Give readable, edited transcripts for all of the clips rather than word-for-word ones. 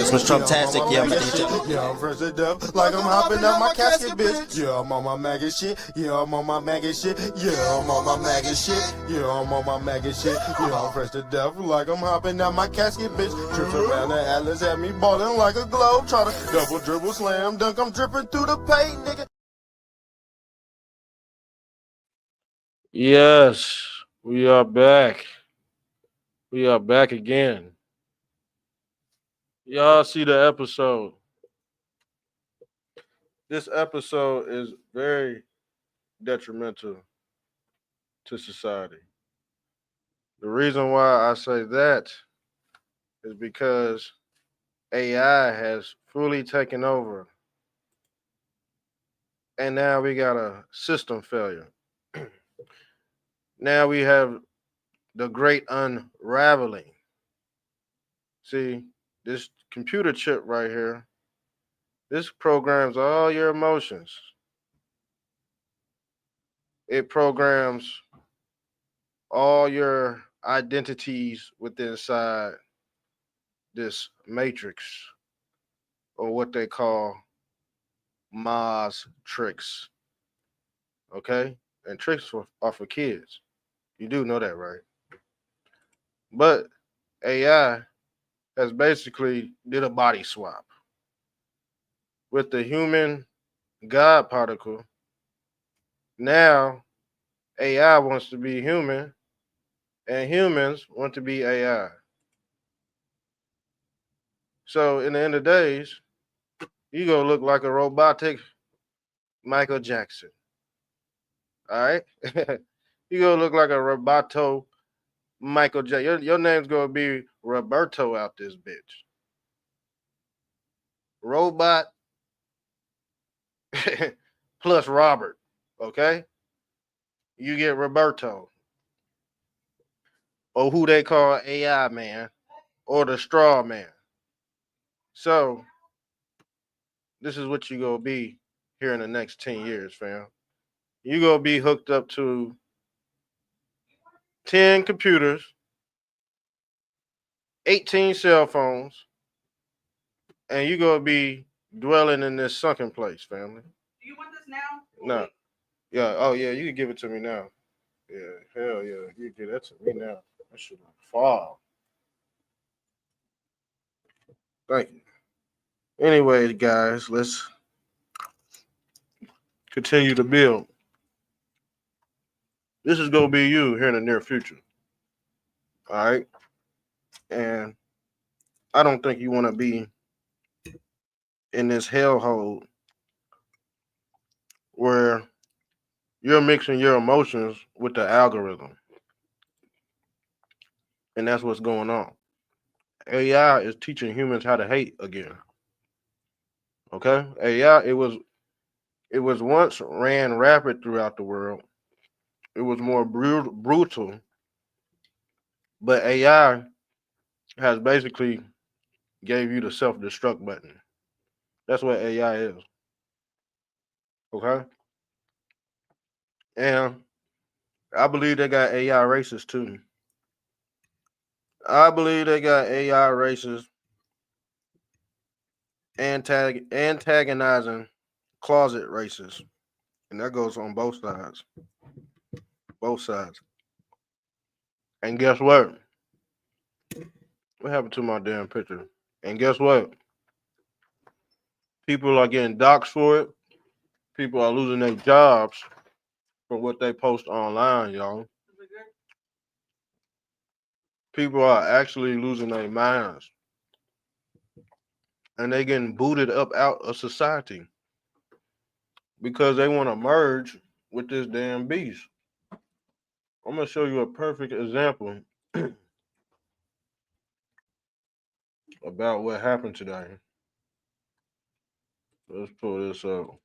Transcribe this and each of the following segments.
This was Trump-tastic, yeah, man. Yeah, I'm fresh to death, like I'm hopping out my casket, bitch. Yeah, I'm on my maggot shit. Yeah, I'm on my maggot shit. Yeah, I'm on my maggot shit. Yeah, I'm on my maggot shit. Yeah, I'm fresh to death, like I'm hopping out my casket, bitch. Trips around the Atlas, had me ballin' like a globe trotter. Double dribble, slam dunk, I'm dripping through the paint, nigga. Yes, we are back. We are back again. Y'all see the episode. This episode is very detrimental to society. The reason why I say that is because AI has fully taken over. And now we got a system failure. Now we have the great unraveling. See, this computer chip right here, this programs all your emotions. It programs all your identities within inside this matrix, or what they call Mars tricks. Okay? And tricks are for kids. You do know that, right? But AI has basically did a body swap with the human God particle. Now AI wants to be human and humans want to be AI. So in the end of days, you gonna look like a robotic Michael Jackson. All right? You gonna look like a roboto Michael Jackson. Your name's gonna be Roberto out this bitch. Robot plus Robert. Okay? You get Roberto. Or who they call AI man. Or the straw man. So this is what you gonna be here in the next 10 years, fam. You gonna be hooked up to 10 computers, 18 cell phones, and you gonna be dwelling in this sunken place, family. Do you want this now? No. Yeah. Oh yeah, you can give it to me now. Yeah. Hell yeah. You give that to me now. That should fall. Thank you. Anyway, guys, let's continue to build. This is gonna be you here in the near future. All right. And I don't think you want to be in this hellhole where you're mixing your emotions with the algorithm. And that's what's going on. AI is teaching humans how to hate again. Okay? AI, it was once ran rapid throughout the world. It was more brutal, but AI has basically gave you the self-destruct button. That's what AI is. Okay? And I believe they got AI racists too. I believe they got AI racists antagonizing closet racists. And that goes on both sides. Both sides. And guess what? What happened to my damn picture? And guess what? People are getting doxxed for it. People are losing their jobs for what they post online, y'all. People are actually losing their minds. And they getting booted up out of society because they want to merge with this damn beast. I'm gonna show you a perfect example about what happened today. Let's pull this up.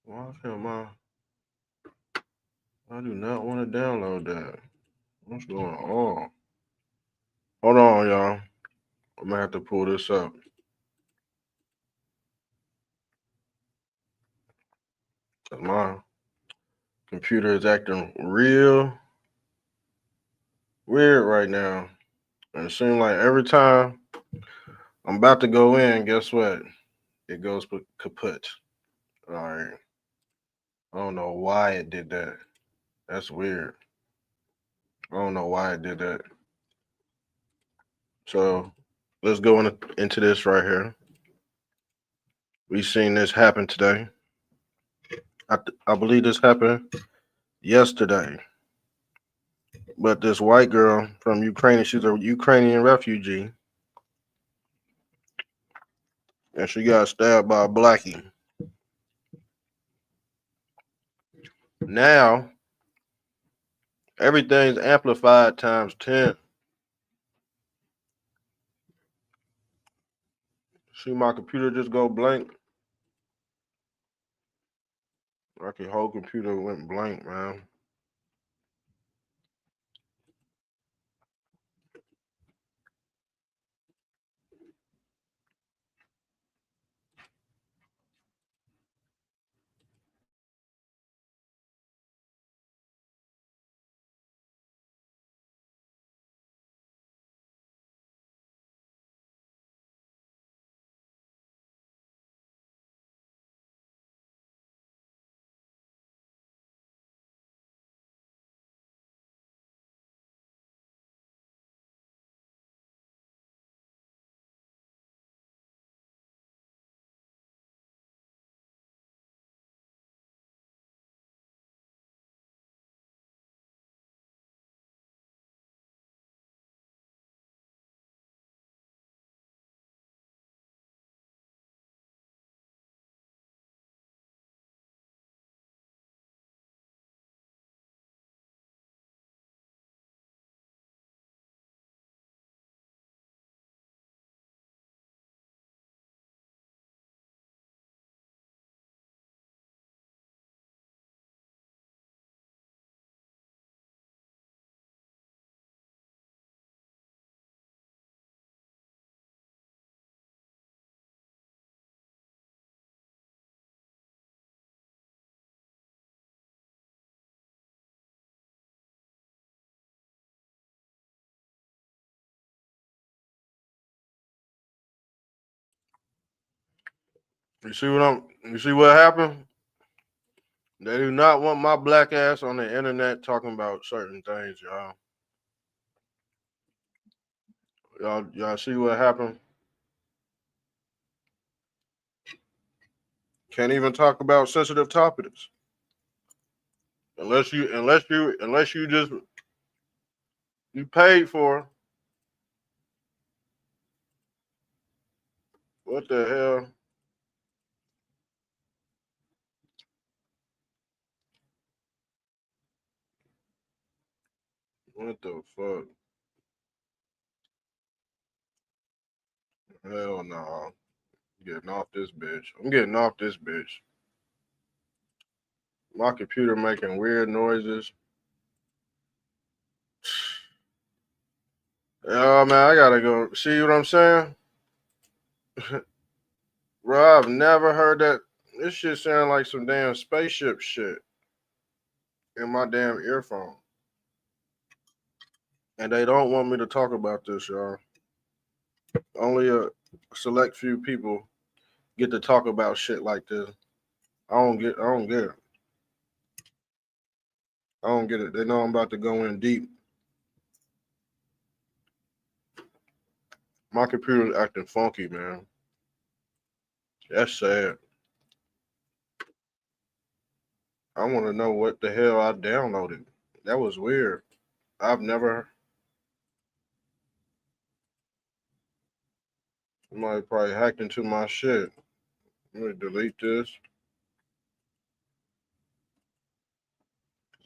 Why can't I do not want to download that. What's going on? Hold on, y'all. I'm gonna have to pull this up. Cause my computer is acting real weird right now. And it seems like every time I'm about to go in, guess what? It goes kaput. All right. I don't know why it did that. That's weird. I don't know why it did that. So let's go into this right here. We seen this happen today. I believe this happened yesterday. But this white girl from Ukraine, she's a Ukrainian refugee, and she got stabbed by a blackie. Now everything's amplified times 10. See my computer just go blank. Like the whole computer went blank, man. You see what happened? They do not want my black ass on the internet talking about certain things, y'all. Y'all see what happened? Can't even talk about sensitive topics. Unless you just you paid for. What the hell? What the fuck? Hell no. Getting off this bitch. I'm getting off this bitch. My computer making weird noises. Oh man, I gotta go. See what I'm saying? Bro, I've never heard that. This shit sound like some damn spaceship shit in my damn earphone. And they don't want me to talk about this, y'all. Only a select few people get to talk about shit like this. I don't get it. I don't get it. They know I'm about to go in deep. My computer's acting funky, man. That's sad. I want to know what the hell I downloaded. That was weird. I've never. Somebody probably hacked into my shit. Let me delete this.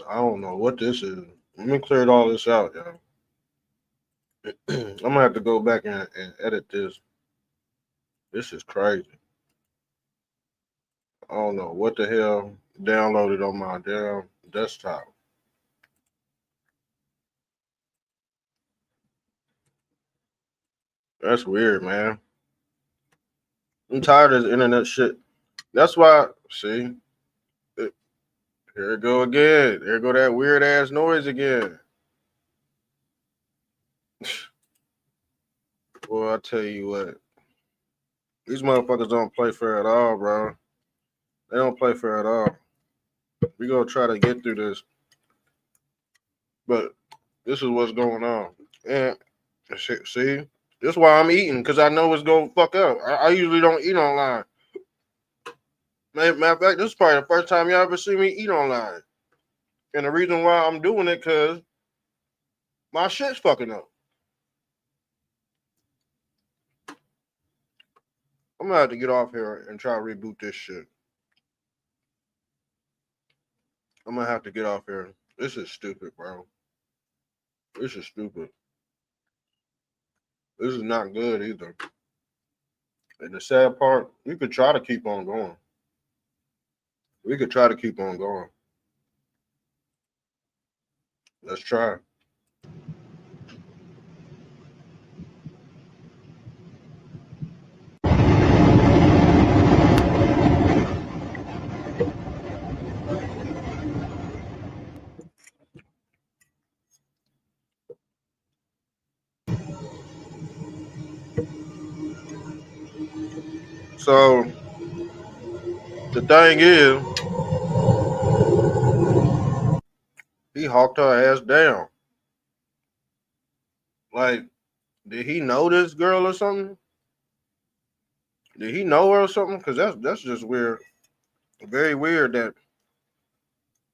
I don't know what this is. Let me clear all this out, y'all. I'm gonna have to go back and edit this. This is crazy. I don't know what the hell downloaded on my damn desktop. That's weird, man. I'm tired of this internet shit. That's why, see, it, here it go again. There go that weird ass noise again. Well, I tell you what, these motherfuckers don't play fair at all, bro. They don't play fair at all. We gonna try to get through this, but this is what's going on. And see, this is why I'm eating, because I know it's gonna fuck up. I usually don't eat online. Matter of fact, this is probably the first time y'all ever see me eat online. And the reason why I'm doing it, because my shit's fucking up. I'm gonna have to get off here and try to reboot this shit. I'm gonna have to get off here. This is stupid, bro. This is stupid. This is not good either. And the sad part, we could try to keep on going. We could try to keep on going. Let's try. So the thing is, he hawked her ass down. Like, did he know this girl or something? Did he know her or something? Because that's just weird. Very weird that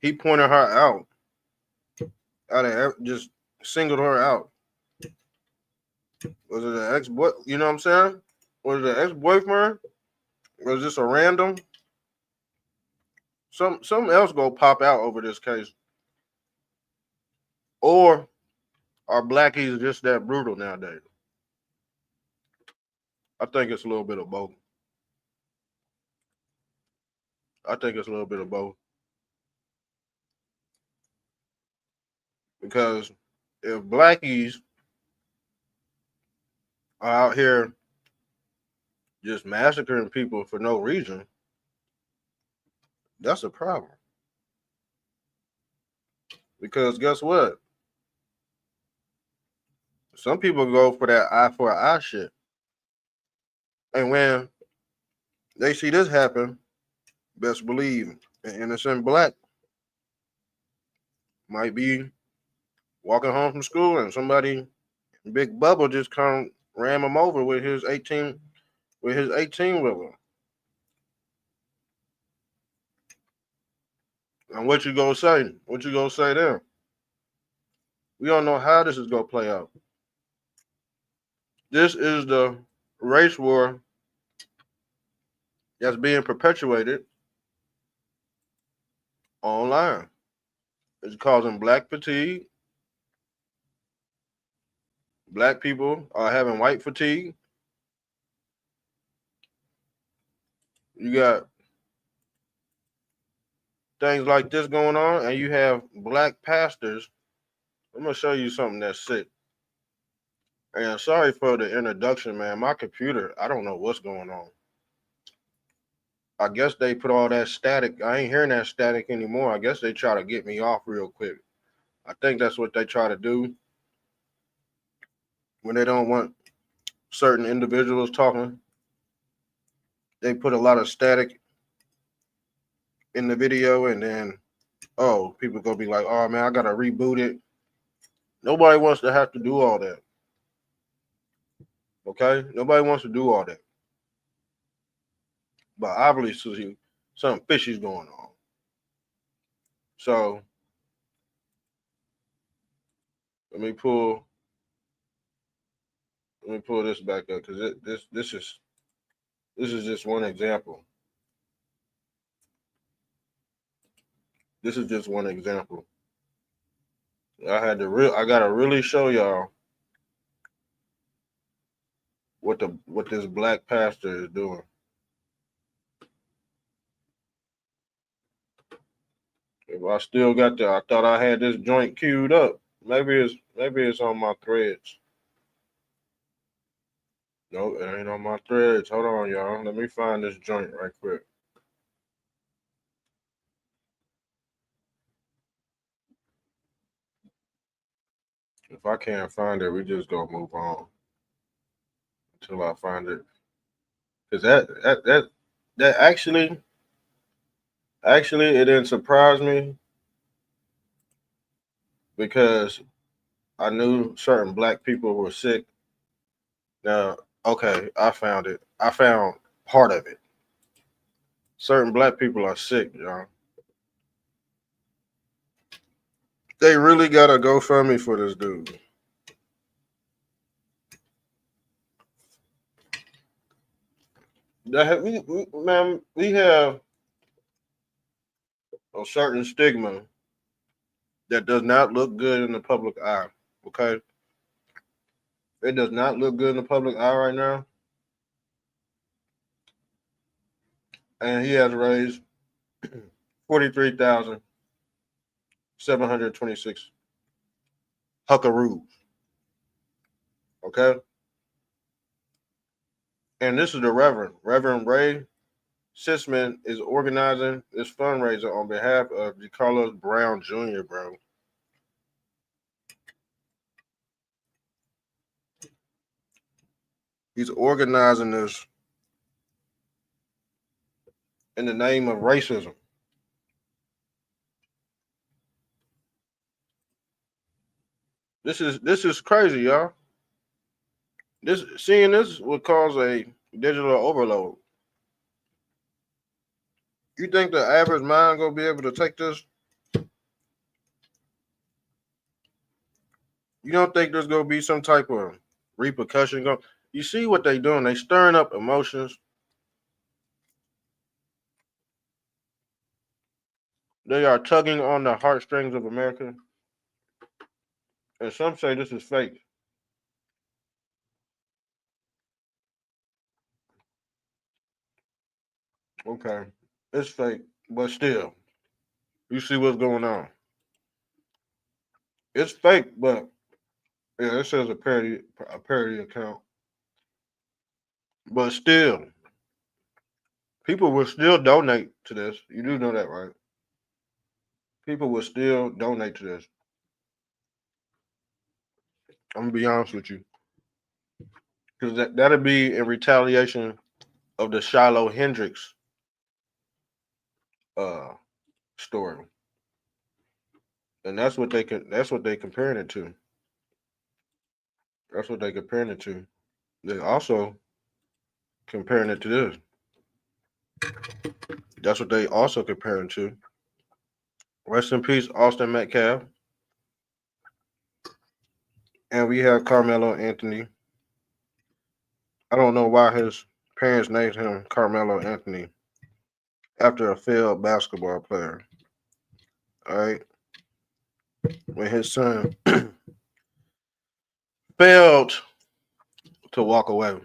he pointed her out of just singled her out. Was it an ex-boy? You know what I'm saying? Was it an ex-boyfriend? Was this a random? Something else go pop out over this case. Or are blackies just that brutal nowadays? I think it's a little bit of both. I think it's a little bit of both. Because if blackies are out here just massacring people for no reason, that's a problem. Because guess what? Some people go for that eye for an eye shit. And when they see this happen, best believe an innocent black might be walking home from school and somebody, Big Bubba, just come ram him over with his 18 wheeler. And what you gonna say? What you gonna say then? We don't know how this is gonna play out. This is the race war that's being perpetuated online. It's causing black fatigue. Black people are having white fatigue. You got things like this going on, and you have black pastors. I'm gonna show you something that's sick. And sorry for the introduction, man. My computer, I don't know what's going on. I guess they put all that static. I ain't hearing that static anymore. I guess they try to get me off real quick. I think that's what they try to do when they don't want certain individuals talking. They put a lot of static in the video, and then, oh, people gonna be like, oh man, I gotta reboot it. Nobody wants to have to do all that. Okay? Nobody wants to do all that. But obviously something fishy's going on. So let me pull this back up, because this is just one example. This is just one example. I gotta really show y'all what this black pastor is doing. If I still got that, I thought I had this joint queued up. Maybe it's on my threads. No, it ain't on my threads. Hold on, y'all. Let me find this joint right quick. If I can't find it, we just gonna move on until I find it. Cause that actually it didn't surprise me because I knew certain black people were sick. Now, okay, I found it. I found part of it. Certain black people are sick, y'all. They really gotta GoFundMe for this dude. Man, we have a certain stigma that does not look good in the public eye. Okay, it does not look good in the public eye right now, and he has raised 43,726 huckaroos. Okay, and this is the Reverend Ray Sisman is organizing this fundraiser on behalf of DeCarlos Brown Jr., bro. He's organizing this in the name of racism. This is crazy, y'all. This seeing this would cause a digital overload. You think the average mind gonna be able to take this? You don't think there's gonna be some type of repercussion going? You see what they doing? They stirring up emotions. They are tugging on the heartstrings of America. And some say this is fake. Okay, it's fake, but still, you see what's going on. It's fake, but yeah, it says a parody account. But still, people will still donate to this. You do know that, right? People will still donate to this. I'm gonna be honest with you, because that'll be in retaliation of the Shiloh Hendricks uh story, and that's what they comparing it to. That's what they comparing it to. They also comparing it to this. That's what they also comparing to. Rest in peace, Austin Metcalf, and we have Carmelo Anthony. I don't know why his parents named him Carmelo Anthony after a failed basketball player. All right, when his son failed to walk away,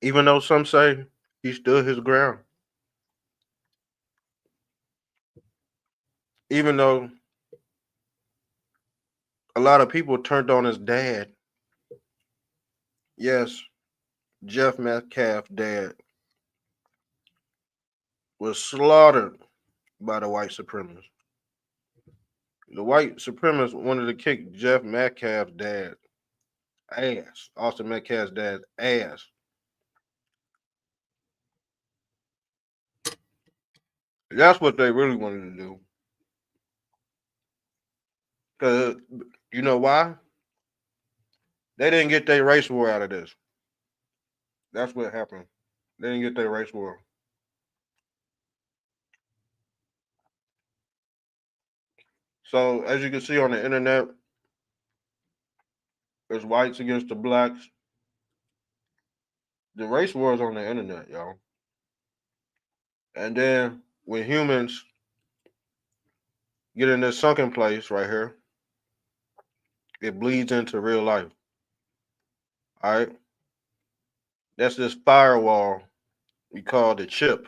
even though some say he stood his ground, even though a lot of people turned on his dad. Yes, Jeff Metcalf's dad was slaughtered by the white supremacists. The white supremacists wanted to kick Jeff Metcalf's dad ass, Austin Metcalf's dad's ass. That's what they really wanted to do. Because you know why? They didn't get their race war out of this. That's what happened. They didn't get their race war. So as you can see on the internet, there's whites against the blacks. The race war is on the internet, y'all. And then when humans get in this sunken place right here, it bleeds into real life. All right. That's this firewall we call the chip.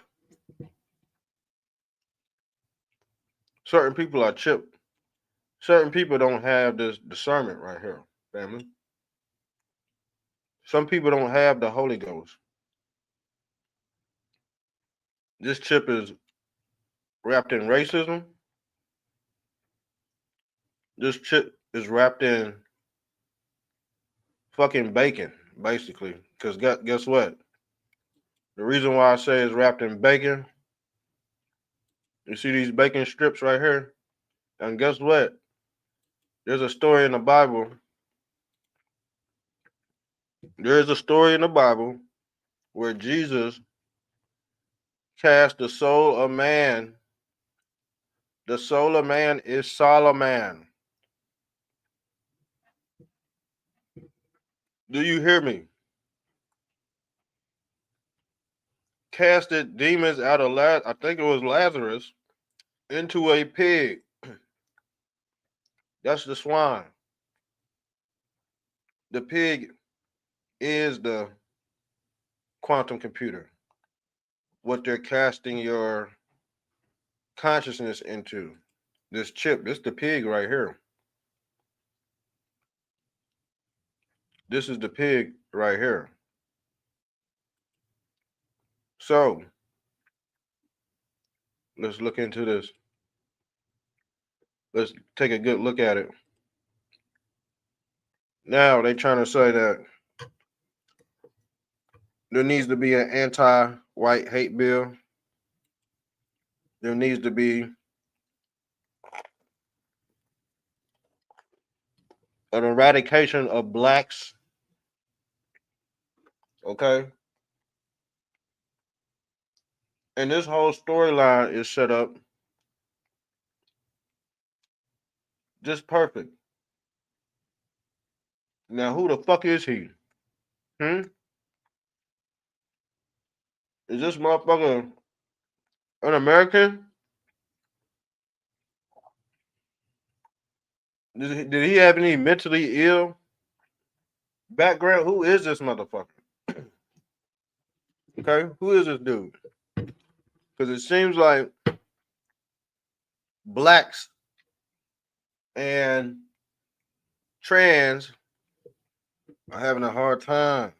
Certain people are chipped. Certain people don't have this discernment right here, family. Some people don't have the Holy Ghost. This chip is wrapped in racism, This chip is wrapped in fucking bacon, basically. Because guess what? The reason why I say it's wrapped in bacon, you see these bacon strips right here? And guess what? There's a story in the Bible. There is a story in the Bible where Jesus cast the soul of man. The soul of man is Solomon. Do you hear me? Casted demons out of I think it was Lazarus into a pig. That's the swine. The pig is the quantum computer. What they're casting your consciousness into. This chip, this the pig right here. This is the pig right here. So let's look into this. Let's take a good look at it. Now they're trying to say that there needs to be an anti-white hate bill. There needs to be an eradication of blacks. Okay. And this whole storyline is set up just perfect. Now, who the fuck is he? Is this motherfucker an American? Did he have any mentally ill background? Who is this motherfucker? Okay, who is this dude? Because it seems like blacks and trans are having a hard time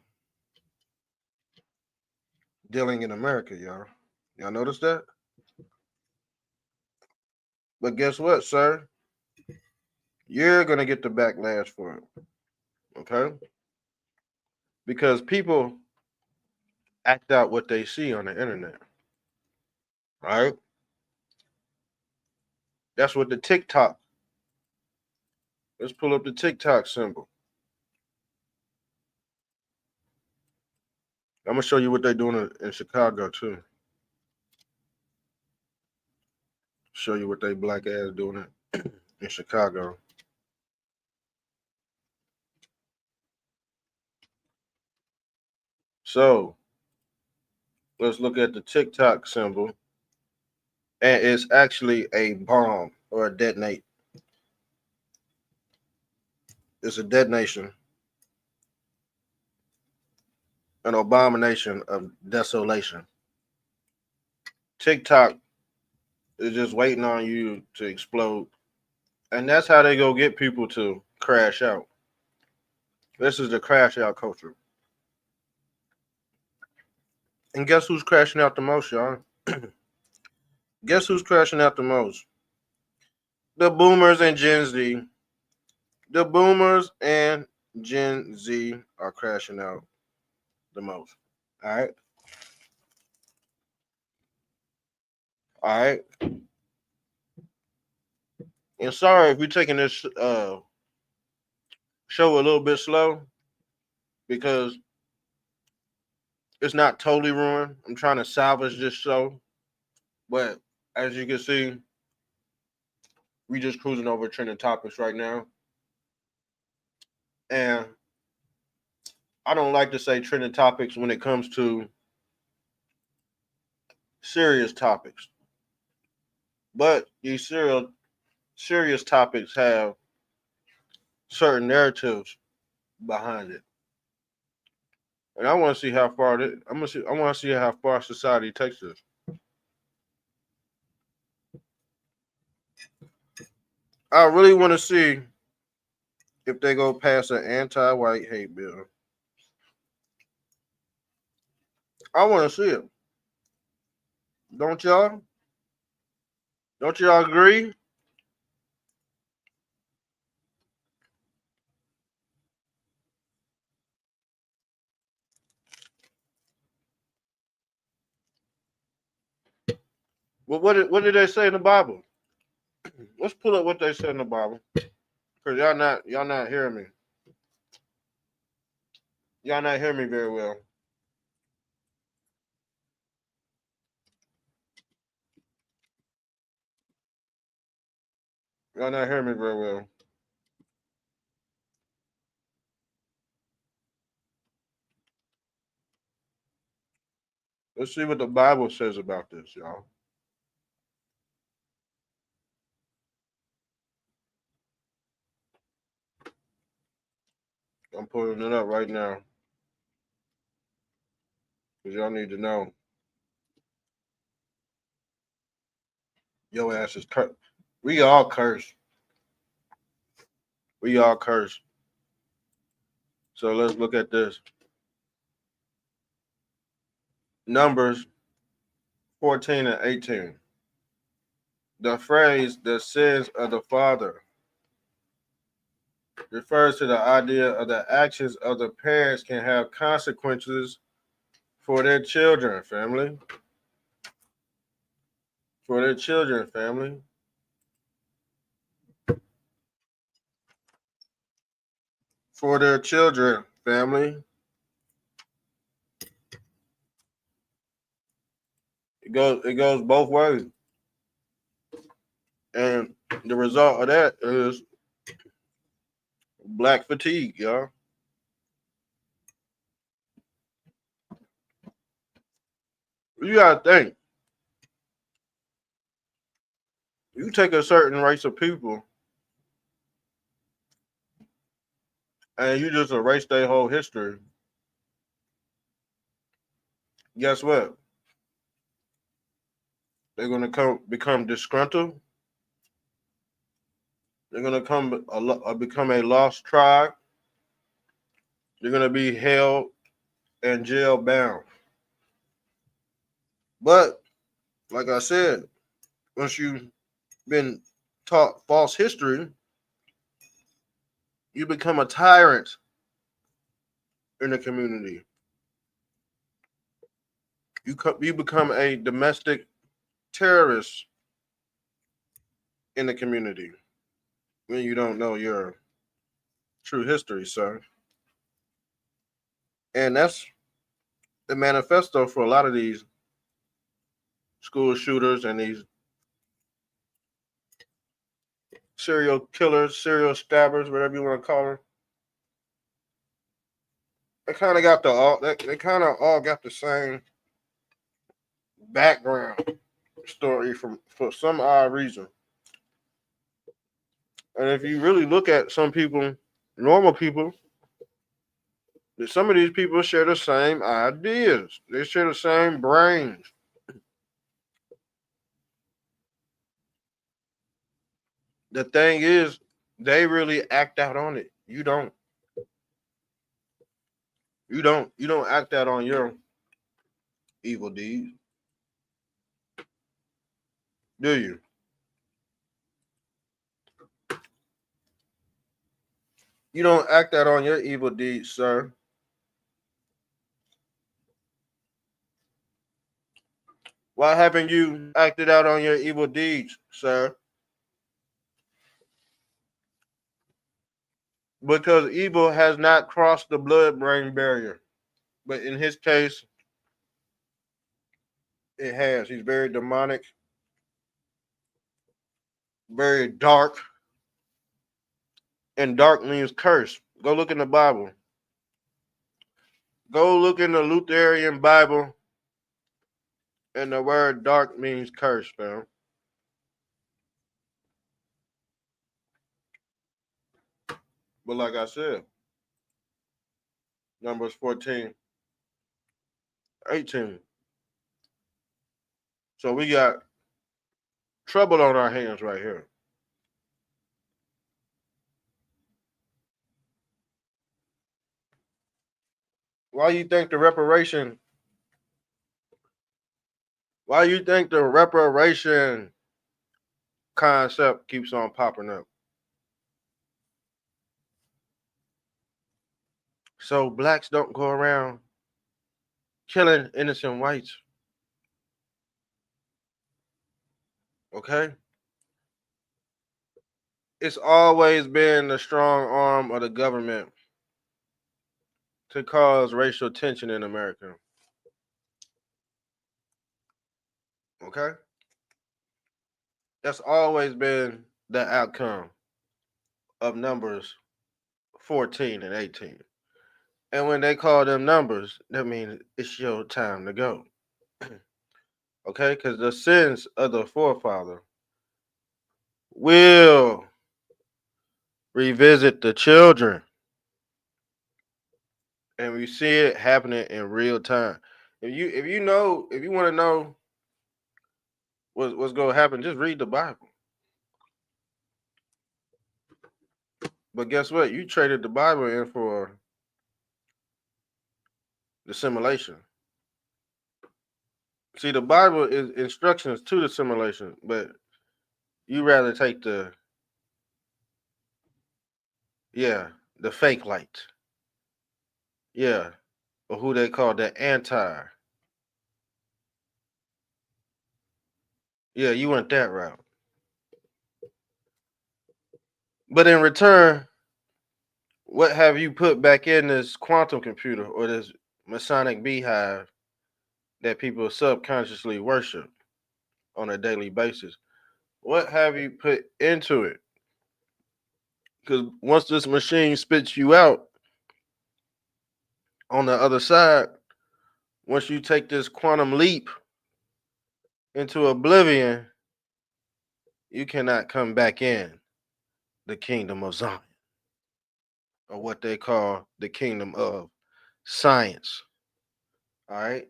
dealing in America, y'all. Y'all notice that? But guess what, sir? You're going to get the backlash for it. Okay? Because people act out what they see on the internet. Right? That's what the TikTok. Let's pull up the TikTok symbol. I'm going to show you what they're doing in Chicago, too. Show you what they black ass doing in Chicago. So, let's look at the TikTok symbol. And it's actually a bomb or a detonate. It's a detonation. An abomination of desolation. TikTok is just waiting on you to explode. And that's how they go get people to crash out. This is the crash out culture. And guess who's crashing out the most, y'all? Guess who's crashing out the most? The boomers and Gen Z. The boomers and Gen Z are crashing out the most. All right. All right. And sorry if we're taking this show a little bit slow because it's not totally ruined. I'm trying to salvage this show. But as you can see, we just cruising over trending topics right now. And I don't like to say trending topics when it comes to serious topics. But these serious topics have certain narratives behind it. And I want to see how far I want to see how far society takes this. I really want to see if they go pass an anti-white hate bill. I want to see it. Don't y'all? Don't y'all agree? Well, what did they say in the Bible? Let's pull up what they said in the Bible. Cause y'all not hearing me. Y'all not hearing me very well. Y'all not hearing me very well. Let's see what the Bible says about this, y'all. I'm pulling it up right now. Because y'all need to know. Your ass is cursed. We all cursed. We all cursed. So let's look at this. Numbers 14 and 18. The phrase the sins of the father refers to the idea of the actions of the parents can have consequences for their children, family. For their children, family. For their children, family. It goes both ways. And the result of that is black fatigue, y'all. You gotta think. You take a certain race of people and you just erase their whole history. Guess what? They're gonna become disgruntled. They're gonna become a lost tribe. They're gonna be held and jail bound. But like I said, once you've been taught false history, you become a tyrant in the community. You become a domestic terrorist in the community when you don't know your true history, sir. And that's the manifesto for a lot of these school shooters and these serial killers, serial stabbers, whatever you want to call them. They kind of all got the same background story for some odd reason. And if you really look at some people, normal people, some of these people share the same ideas. They share the same brains. The thing is, they really act out on it. You don't. You don't. You don't act out on your evil deeds, do you? You don't act out on your evil deeds, sir. Why haven't you acted out on your evil deeds, sir? Because evil has not crossed the blood-brain barrier. But in his case, it has. He's very demonic, very dark, and dark means curse. Go look in the Bible. Go look in the Lutheran Bible, and the word dark means curse, fam. But like I said, Numbers 14, 18. So we got trouble on our hands right here. Why you think the reparation? Why you think the reparation concept keeps on popping up? So blacks don't go around killing innocent whites. Okay? It's always been the strong arm of the government to cause racial tension in America. Okay? That's always been the outcome of numbers 14 and 18. And when they call them numbers, that means it's your time to go. Okay? Because the sins of the forefather will revisit the children. And we see it happening in real time. If you want to know what's going to happen, just read the Bible. But guess what? You traded the Bible in for the simulation. See, the Bible is instructions to the simulation, but you rather take the fake light. Yeah, or who they call the anti. Yeah, you went that route. But in return, what have you put back in this quantum computer or this Masonic beehive that people subconsciously worship on a daily basis? What have you put into it? Because once this machine spits you out on the other side, once you take this quantum leap into oblivion, you cannot come back in the kingdom of Zion, or what they call the kingdom of science. All right.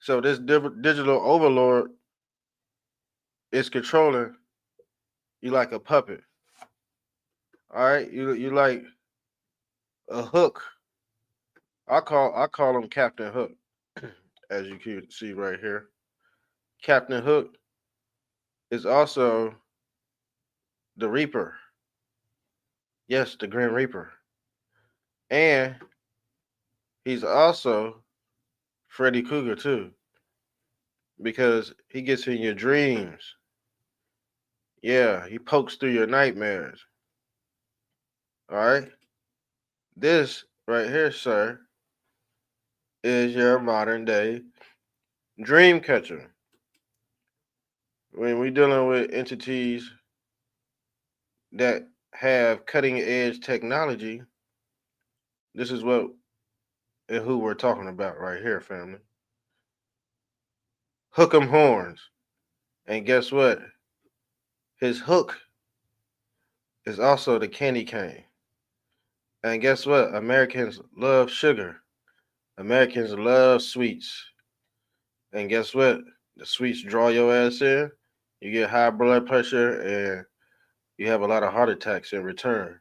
So this digital overlord is controlling you like a puppet. All right. You like a hook. I call him Captain Hook, as you can see right here. Captain Hook is also the Reaper. Yes, the Grim Reaper. And he's also Freddy Krueger too, because he gets in your dreams. Yeah, he pokes through your nightmares. All right. This right here, sir, is your modern day dream catcher. When we're dealing with entities that have cutting edge technology, this is what and who we're talking about right here, family. Hook 'em horns. And guess what? His hook is also the candy cane. And guess what? Americans love sugar. Americans love sweets. And guess what? The sweets draw your ass in. You get high blood pressure and you have a lot of heart attacks in return.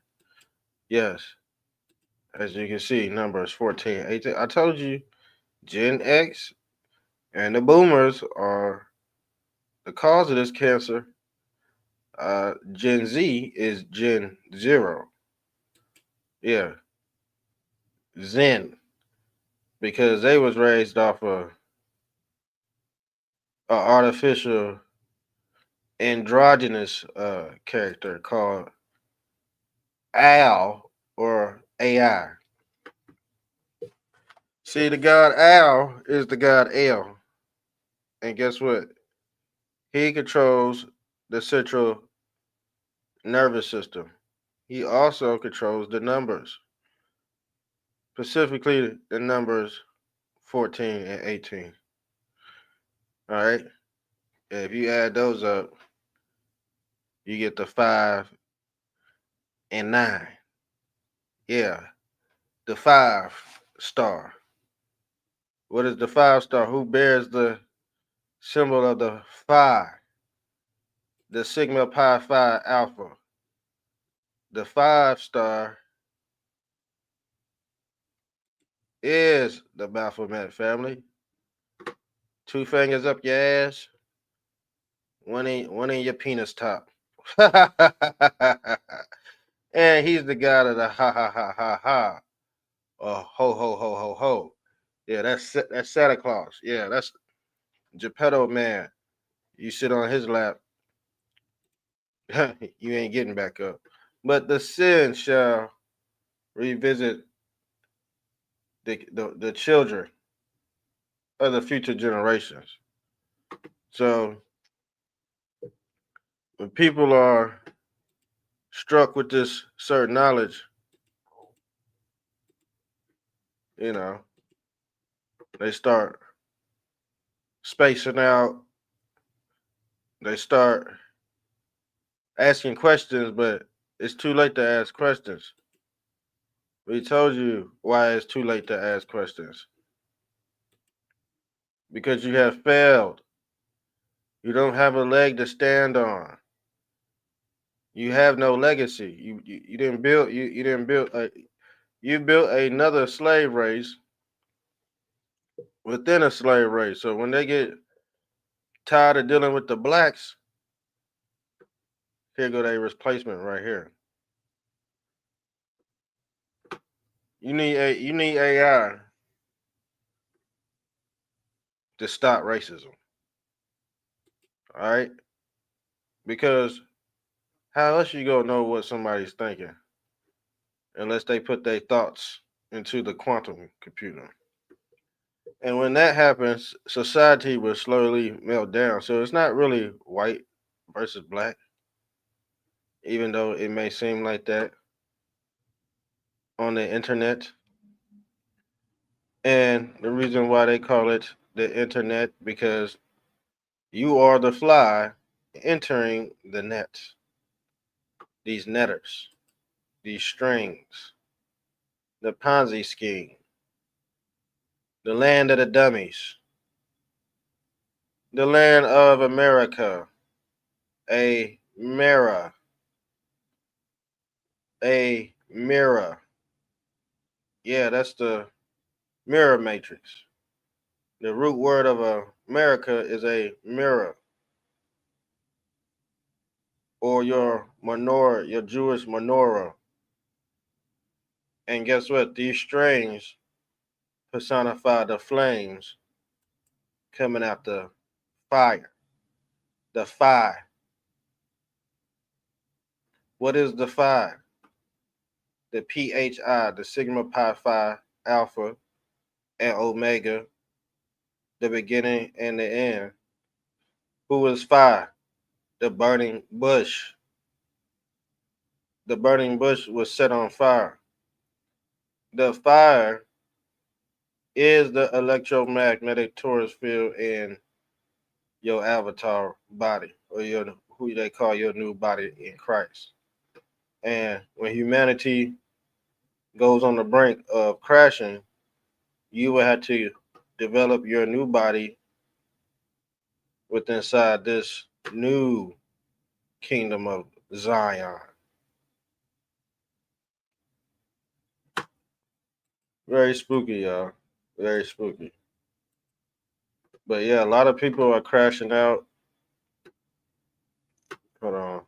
Yes, as you can see, numbers 14, 18. I told you, Gen X and the boomers are the cause of this cancer. Gen Z is Gen Zero. Yeah, Zen, because they was raised off of an artificial androgynous character called Al or AI. See, the god Al is the god El. And guess what? He controls the central nervous system. He also controls the numbers, specifically the numbers 14 and 18. All right. If you add those up, you get the 5 and 9. Yeah, the 5 star. What is the 5 star? Who bears the symbol of the phi? The Sigma Pi Phi Alpha. The 5 star is the Baphomet family. 2 fingers up your ass, one in your penis top. And he's the god of the ha ha ha ha ha. Ho ho ho ho ho. Yeah, that's Santa Claus. Yeah, that's Geppetto man. You sit on his lap You ain't getting back up. But the sin shall revisit the children of the future generations. So when people are struck with this certain knowledge, you know, they start spacing out, they start asking questions, but it's too late to ask questions. We told you why it's too late to ask questions. Because you have failed. You don't have a leg to stand on. You have no legacy. You didn't build you didn't build a you built another slave race within a slave race. So when they get tired of dealing with the blacks, here go their replacement right here. You need AI to stop racism. All right? Because how else you gonna know what somebody's thinking unless they put their thoughts into the quantum computer? And when that happens, society will slowly melt down. So it's not really white versus black, even though it may seem like that on the internet. And the reason why they call it the internet because you are the fly entering the net. These netters, these strings, the Ponzi scheme, the land of the dummies, the land of America, a mirror, a mirror. Yeah, that's the mirror matrix. The root word of America is a mirror, or your menorah, your Jewish menorah. And guess what? These strings personify the flames coming out the fire. The fire. What is the fire? The PHI, the Sigma Pi Phi Alpha and Omega, the beginning and the end. Who is fire? The burning bush. The burning bush was set on fire. The fire is the electromagnetic torus field in your avatar body, or your who they call your new body in Christ. And when humanity goes on the brink of crashing, you will have to develop your new body within inside this new kingdom of Zion. Very spooky, y'all. Very spooky. But yeah, a lot of people are crashing out. Hold on.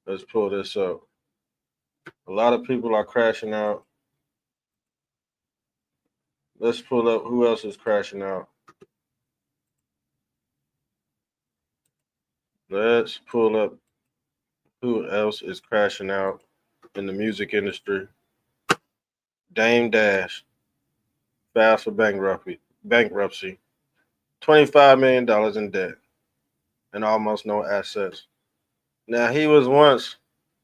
Let's pull this up. A lot of people are crashing out. Let's pull up who else is crashing out. Let's pull up who else is crashing out in the music industry. Dame Dash filed for bankruptcy, $25 million in debt, and almost no assets. Now he was once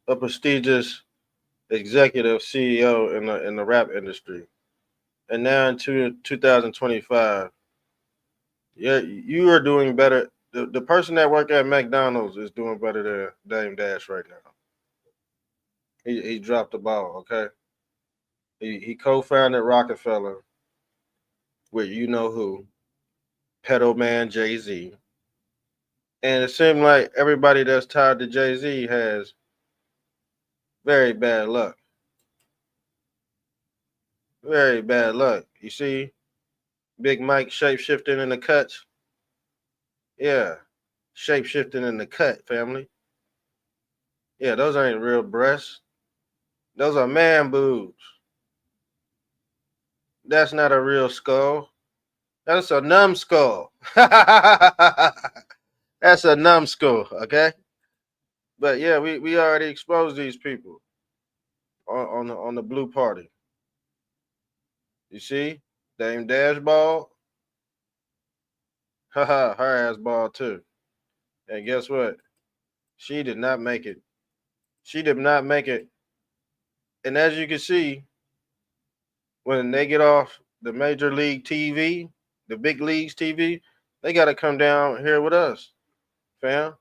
a prestigious executive CEO in the rap industry, and now in 2025, yeah, you are doing better. The person that worked at McDonald's is doing better than Dame Dash right now. He dropped the ball. Okay, he co-founded Rockefeller with you know who, Pedo Man Jay-Z, and it seemed like everybody that's tied to Jay-Z has very bad luck. Very bad luck. You see, Big Mike shape-shifting in the cuts. Yeah, shape-shifting in the cut, family. Yeah, those ain't real breasts. Those are man boobs. That's not a real skull. That's a numbskull. That's a numbskull, okay? But yeah, we already exposed these people on the blue party. You see, Dame Dashball, haha, her ass ball too. And guess what? She did not make it. She did not make it. And as you can see, when they get off the major league TV, the big leagues TV, they got to come down here with us, fam.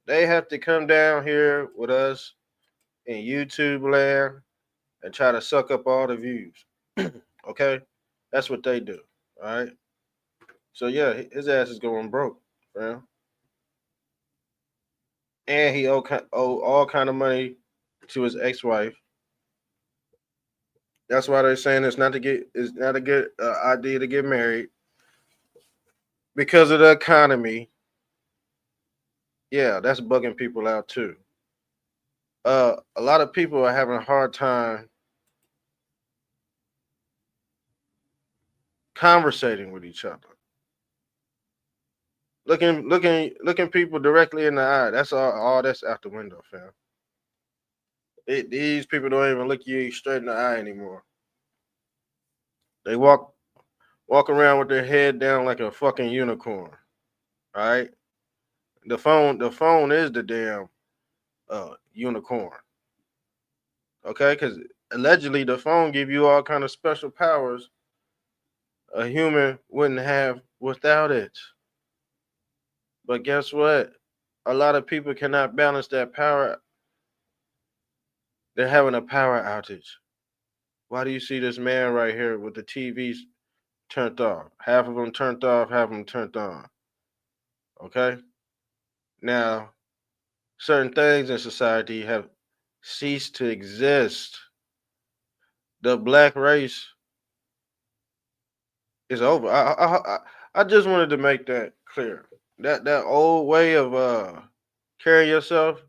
They have to come down here with us in YouTube land and try to suck up all the views. Okay, that's what they do. All right. So yeah, his ass is going broke, fam. And he owe all kind of money to his ex-wife. That's why they're saying it's not a good idea to get married because of the economy. Yeah, that's bugging people out too. A lot of people are having a hard time conversating with each other. Looking people directly in the eye. That's all that's out the window, fam. These people don't even look you straight in the eye anymore. They walk around with their head down like a fucking unicorn. All right. The phone is the damn unicorn. Okay, because allegedly the phone give you all kind of special powers a human wouldn't have without it. But guess what? A lot of people cannot balance that power. They're having a power outage. Why do you see this man right here with the TVs turned off? Half of them turned off, half of them turned on. Okay? Now, certain things in society have ceased to exist. The black race is over. I just wanted to make that clear. That old way of carrying yourself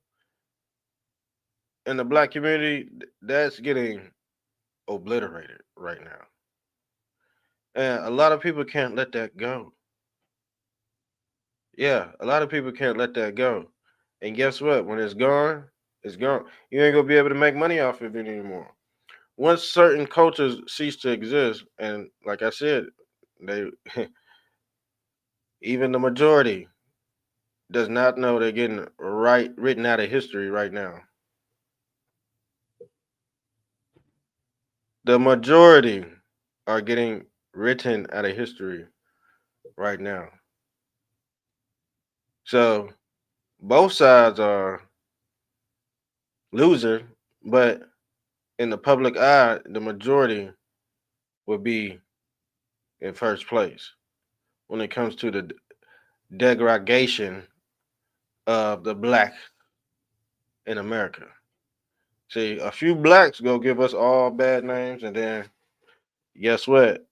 in the black community, that's getting obliterated right now. And a lot of people can't let that go. Yeah, a lot of people can't let that go. And guess what? When it's gone, it's gone. You ain't gonna be able to make money off of it anymore. Once certain cultures cease to exist, and like I said, they even the majority does not know they're getting right written out of history right now. The majority are getting written out of history right now. So both sides are loser, but in the public eye, the majority will be in first place when it comes to the degradation of the black in America. See, a few blacks go give us all bad names, and then guess what?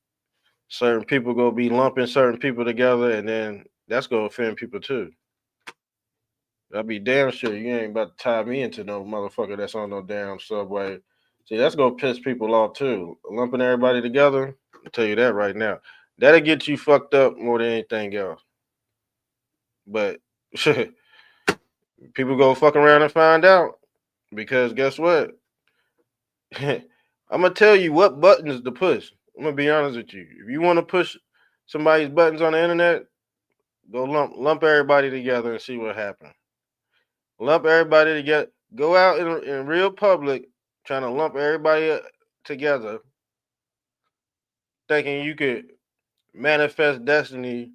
Certain people go be lumping certain people together, and then that's gonna offend people too. I'll be damn sure you ain't about to tie me into no motherfucker that's on no damn subway. See, that's gonna piss people off too. Lumping everybody together, I'll tell you that right now. That'll get you fucked up more than anything else. But people go fuck around and find out because guess what? I'm gonna tell you what buttons to push. I'm gonna be honest with you. If you want to push somebody's buttons on the internet, go lump everybody together and see what happens. Lump everybody together. Go out in real public, trying to lump everybody together, thinking you could manifest destiny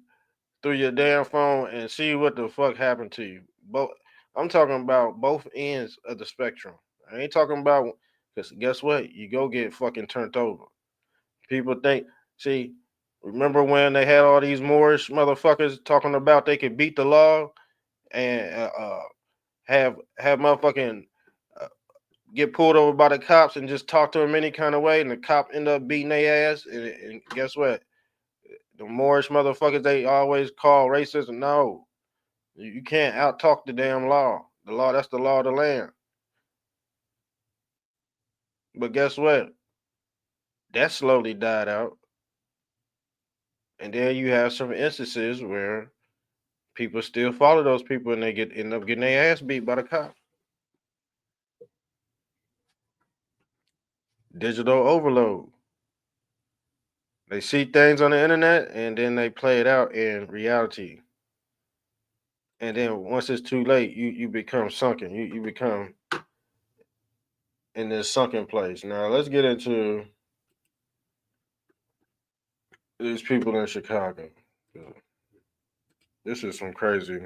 through your damn phone and see what the fuck happened to you. Both, I'm talking about both ends of the spectrum. I ain't talking about because guess what? You go get fucking turned over. People think, see, remember when they had all these Moorish motherfuckers talking about they could beat the law and have motherfucking uh, get pulled over by the cops and just talk to them any kind of way, and the cop end up beating their ass. And guess what? The Moorish motherfuckers they always call racist. No, you can't out talk the damn law. The law, that's the law of the land. But guess what? That slowly died out. And then you have some instances where people still follow those people and they end up getting their ass beat by the cops. Digital overload. They see things on the internet and then they play it out in reality. And then once it's too late, you become sunken. You become in this sunken place. Now let's get into these people in Chicago. This is some crazy.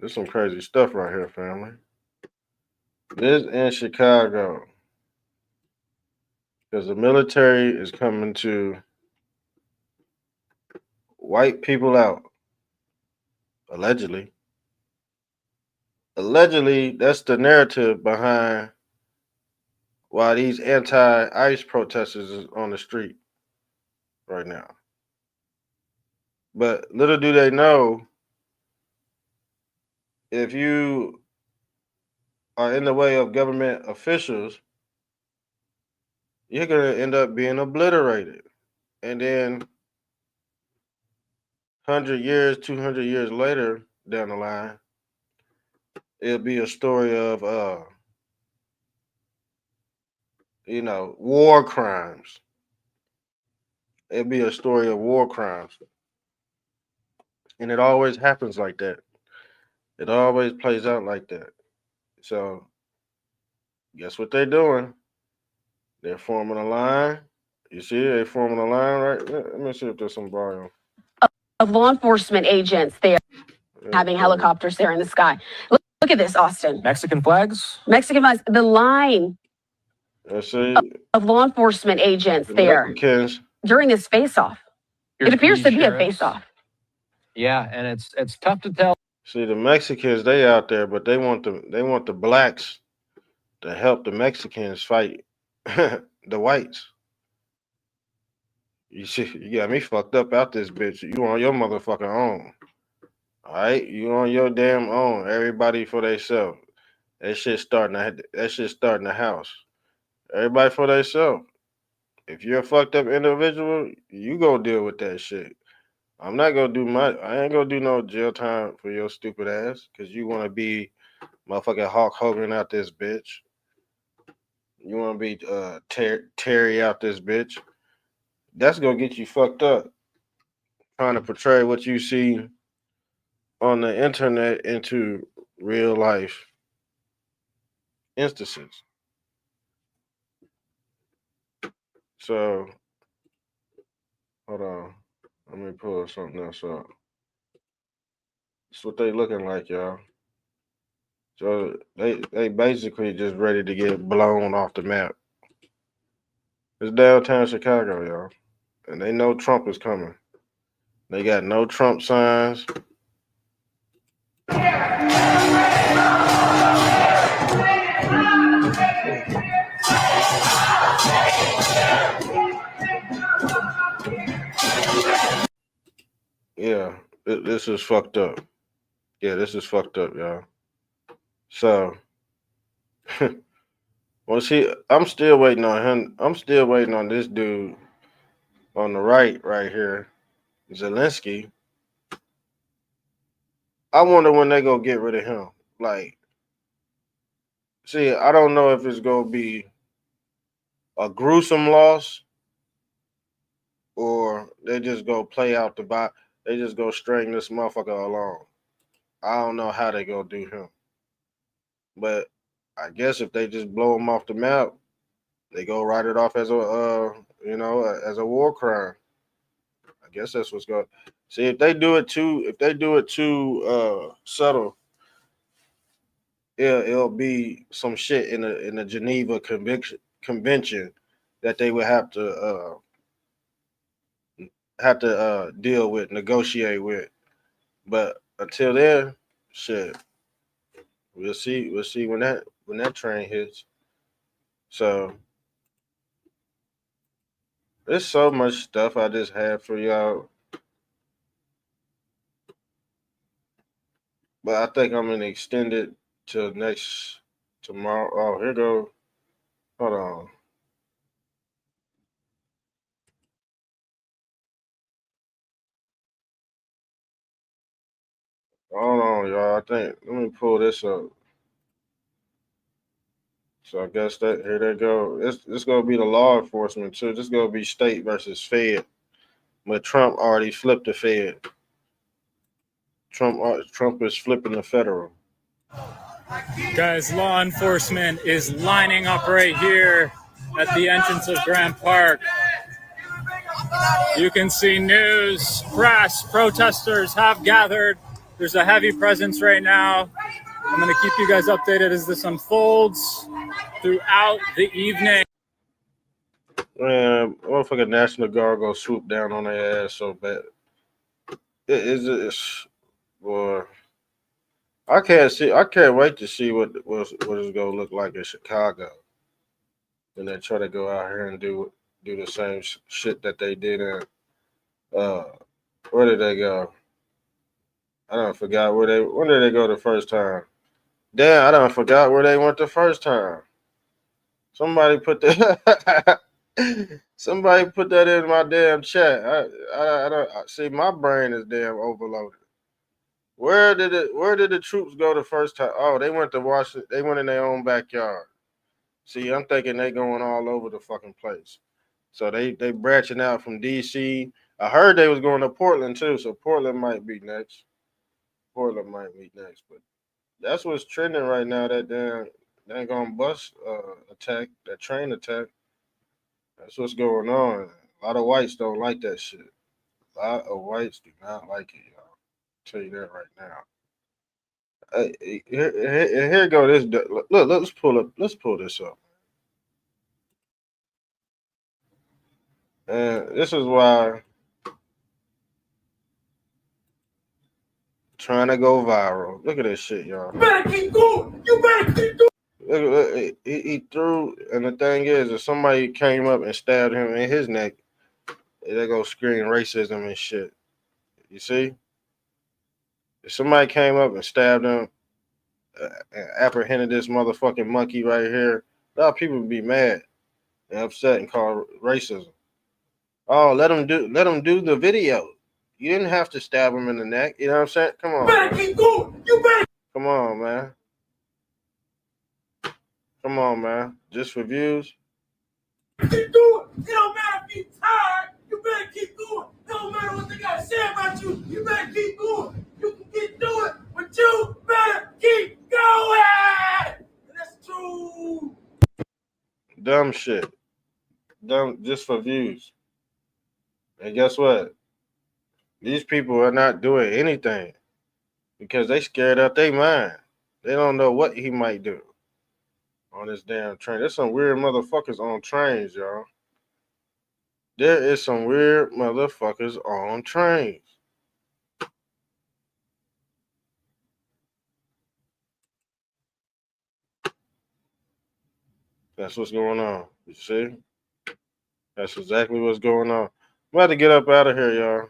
This is some crazy stuff right here, family. This in Chicago because the military is coming to wipe people out. Allegedly. Allegedly, that's the narrative behind why these anti-ICE protesters is on the street right now. But little do they know, if you are in the way of government officials, you're going to end up being obliterated. And then 100 years, 200 years later down the line, it'll be a story of, war crimes. It'll be a story of war crimes. And it always happens like that. It always plays out like that. So, guess what they're doing? They're forming a line. You see, they're forming a line, right? Let me see if there's some volume. Of law enforcement agents, they are having helicopters there in the sky. Look at this, Austin. Mexican flags? Mexican flags. The line see, of law enforcement agents the there Mexicans. During this face-off. It appears to be a face-off. Yeah, and it's tough to tell. See, the Mexicans, they out there, but they want the blacks to help the Mexicans fight the whites. You see, you got me fucked up out this bitch. You on your motherfucking own. All right, you on your damn own. Everybody for themselves. That shit starting the house. Everybody for themselves. If you're a fucked up individual, you go deal with that shit. I ain't gonna do no jail time for your stupid ass, cause you wanna be motherfucking Hulk Hogan out this bitch. You wanna be Terry out this bitch. That's gonna get you fucked up. Trying to portray what you see on the internet into real life instances. So hold on. Let me pull something else up. That's what they looking like, y'all. So they basically just ready to get blown off the map. It's downtown Chicago, y'all. And they know Trump is coming. They got no Trump signs. Yeah, this is fucked up. Yeah, this is fucked up, y'all. So, well, see, I'm still waiting on him. I'm still waiting on this dude on the right here, Zelensky. I wonder when they gonna get rid of him. Like, see, I don't know if it's gonna be a gruesome loss or they just go play out the bot. They just go string this motherfucker along. I don't know how they gonna do him, but I guess if they just blow him off the map, they go write it off as as a war crime. I guess that's what's going. See, if they do it too subtle, it'll be some shit in the Geneva convention that they would have to deal with, negotiate with. But until then, shit, we'll see. We'll see when that train hits. So there's so much stuff I just had for y'all. But I think I'm gonna extend it till tomorrow. Oh, here go. Hold on. Hold on, y'all. Let me pull this up. So I guess that here they go. It's gonna be the law enforcement too. This gonna be state versus Fed. But Trump already flipped the Fed. Trump is flipping the federal. Guys, law enforcement is lining up right here at the entrance of Grant Park. You can see news, press, protesters have gathered. There's a heavy presence right now. I'm going to keep you guys updated as this unfolds throughout the evening. Man, motherfucking National Guard go swoop down on their ass so bad. It's boy. I can't wait to see what it's gonna look like in Chicago. And they try to go out here and do the same shit that they did in where did they go? I don't forgot when did they go the first time? Damn, I don't forgot where they went the first time. Somebody put that somebody put that in my damn chat. I don't see, my brain is damn overloaded. Where did the troops go the first time? Oh, they went to Washington. They went in their own backyard. See, I'm thinking they going all over the fucking place. So they branching out from DC. I heard they was going to Portland too, so Portland might be next. But that's what's trending right now. That damn gonna bus attack, that train attack. That's what's going on. A lot of whites don't like that shit. A lot of whites do not like it, y'all. I'll tell you that right now. Here go this. Look, let's pull this up. And this is why trying to go viral. Look at this shit, y'all. You better keep going. Look, he threw, and the thing is, if somebody came up and stabbed him in his neck, they go scream racism and shit. You see? If somebody came up and stabbed him and apprehended this motherfucking monkey right here, a lot of people would be mad and upset and call racism. Oh, let him do the video. You didn't have to stab him in the neck. You know what I'm saying? Come on. You better keep going. Come on, man. Come on, man. Just for views. Keep doing. It don't matter if you're tired. You better keep going. It don't matter what they got to say about you. You better keep going. You can get through it, but you better keep going. That's true. Dumb shit. Dumb just for views. And guess what? These people are not doing anything because they scared out their mind. They don't know what he might do on this damn train. There's some weird motherfuckers on trains, y'all. There is some weird motherfuckers on trains. That's what's going on. You see? That's exactly what's going on. I'm about to get up out of here, y'all.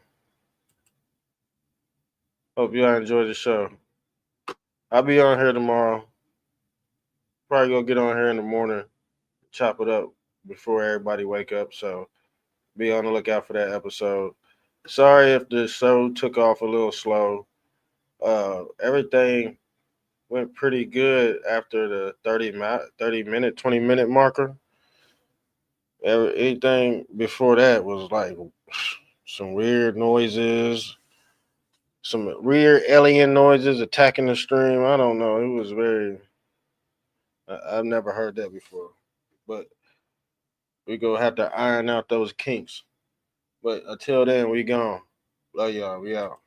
Hope y'all enjoy the show. I'll be on here tomorrow. Probably gonna get on here in the morning, chop it up before everybody wake up. So be on the lookout for that episode. Sorry if the show took off a little slow. Everything went pretty good after the 30-minute, 20-minute marker. Anything before that was like some weird noises, some weird alien noises attacking the stream. I don't know. It was very... I've never heard that before. But we're going to have to iron out those kinks. But until then, we gone. Love y'all. We out.